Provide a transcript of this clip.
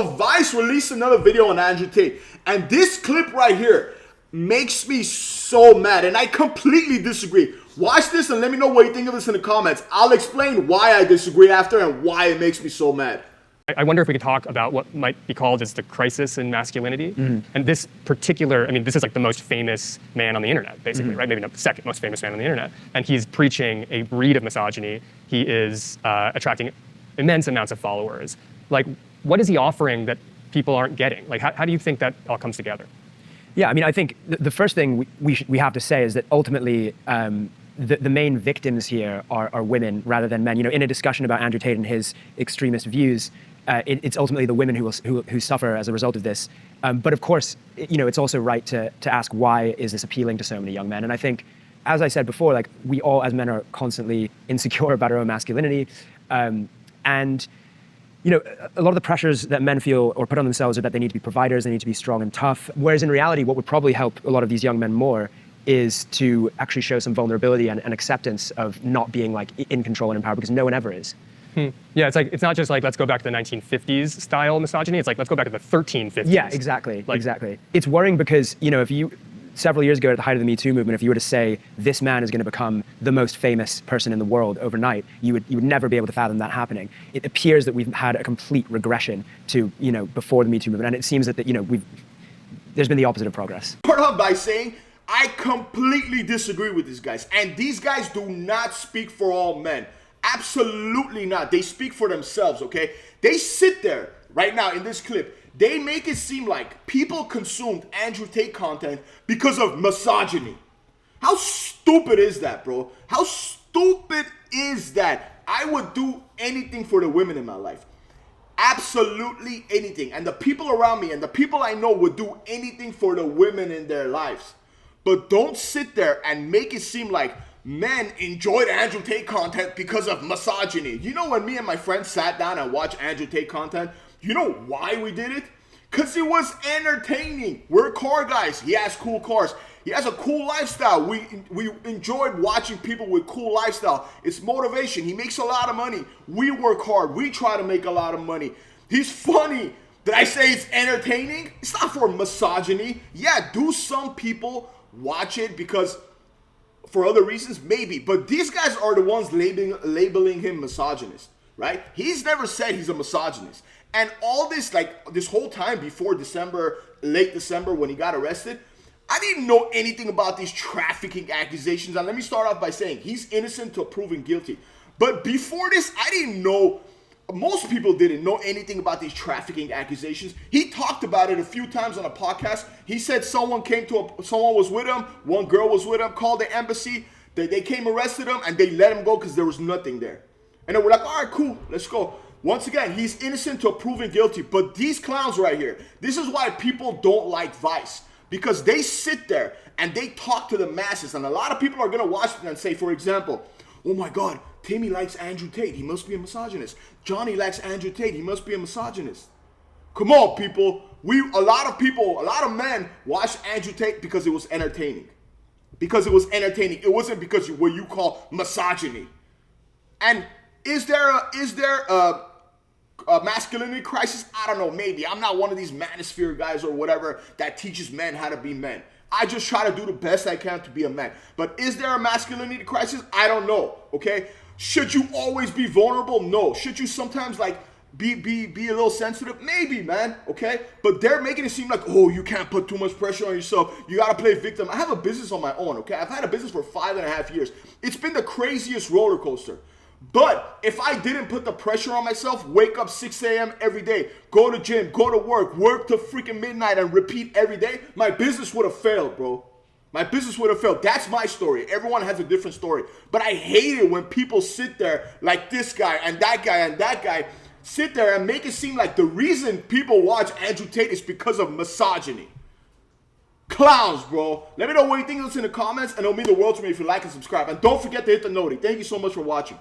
Vice released another video on Andrew Tate, and this clip right here makes me so mad, and I completely disagree. Watch this and let me know what you think of this in the comments. I'll explain why I disagree after and why it makes me so mad. I wonder if we could talk about what might be called as the crisis in masculinity. And this particular, I mean, this is like the most famous man on the internet, basically, right? Maybe not the second most famous man on the internet. And he's preaching a breed of misogyny. He is attracting immense amounts of followers. Like, what is he offering that people aren't getting? Like, how do you think that all comes together? Yeah, I mean, I think the first thing we have to say is that ultimately, the main victims here are women rather than men. You know, in a discussion about Andrew Tate and his extremist views, it's ultimately the women who suffer as a result of this. But of course, you know, it's also right to ask, why is this appealing to so many young men? And I think, as I said before, like, we all as men are constantly insecure about our own masculinity. And you know, a lot of the pressures that men feel or put on themselves are that they need to be providers, they need to be strong and tough. Whereas in reality, what would probably help a lot of these young men more is to actually show some vulnerability and acceptance of not being like in control and in power, because no one ever is. Yeah, it's like, it's not just like, let's go back to the 1950s style misogyny. It's like, let's go back to the 1350s. Yeah, exactly, exactly. It's worrying because, you know, several years ago at the height of the Me Too movement, if you were to say this man is going to become the most famous person in the world overnight, you would never be able to fathom that happening. It appears that we've had a complete regression to, you know, before the Me Too movement, and it seems that you know, there's been the opposite of progress. Start off by saying I completely disagree with these guys, and these guys do not speak for all men. Absolutely not. They speak for themselves, okay? They sit there right now in this clip. They make it seem like people consumed Andrew Tate content because of misogyny. How stupid is that, bro? How stupid is that? I would do anything for the women in my life. Absolutely anything. And the people around me and the people I know would do anything for the women in their lives. But don't sit there and make it seem like men enjoyed Andrew Tate content because of misogyny. You know, when me and my friends sat down and watched Andrew Tate content, you know why we did it? Because it was entertaining. We're car guys. He has cool cars. He has a cool lifestyle. We enjoyed watching people with cool lifestyle. It's motivation. He makes a lot of money. We work hard. We try to make a lot of money. He's funny. Did I say it's entertaining? It's not for misogyny. Yeah, do some people watch it because for other reasons? Maybe. But these guys are the ones labeling him misogynist, right? He's never said he's a misogynist. And all this, like, this whole time before December, late December, when he got arrested, I didn't know anything about these trafficking accusations. And let me start off by saying he's innocent till proven guilty. But before this, I didn't know, most people didn't know anything about these trafficking accusations. He talked about it a few times on a podcast. He said someone was with him, one girl was with him, called the embassy. They came, arrested him, and they let him go because there was nothing there. And they were like, all right, cool, let's go. Once again, he's innocent till proven guilty. But these clowns right here, this is why people don't like Vice. Because they sit there and they talk to the masses. And a lot of people are going to watch it and say, for example, oh my God, Timmy likes Andrew Tate. He must be a misogynist. Johnny likes Andrew Tate. He must be a misogynist. Come on, people. A lot of men watched Andrew Tate because it was entertaining. Because it was entertaining. It wasn't because what you call misogyny. And is there a masculinity crisis? I don't know, maybe. I'm not one of these manosphere guys or whatever that teaches men how to be men. I just try to do the best I can to be a man. But is there a masculinity crisis? I don't know, okay? Should you always be vulnerable? No. Should you sometimes, like, be a little sensitive? Maybe, man, okay? But they're making it seem like, oh, you can't put too much pressure on yourself. You got to play victim. I have a business on my own, okay? I've had a business for 5.5 years. It's been the craziest roller coaster. But if I didn't put the pressure on myself, wake up 6 a.m. every day, go to gym, go to work till freaking midnight and repeat every day, my business would have failed, bro. My business would have failed. That's my story. Everyone has a different story. But I hate it when people sit there like this guy and that guy and that guy sit there and make it seem like the reason people watch Andrew Tate is because of misogyny. Clowns, bro. Let me know what you think of this in the comments, and it'll mean the world to me if you like and subscribe. And don't forget to hit the noti. Thank you so much for watching.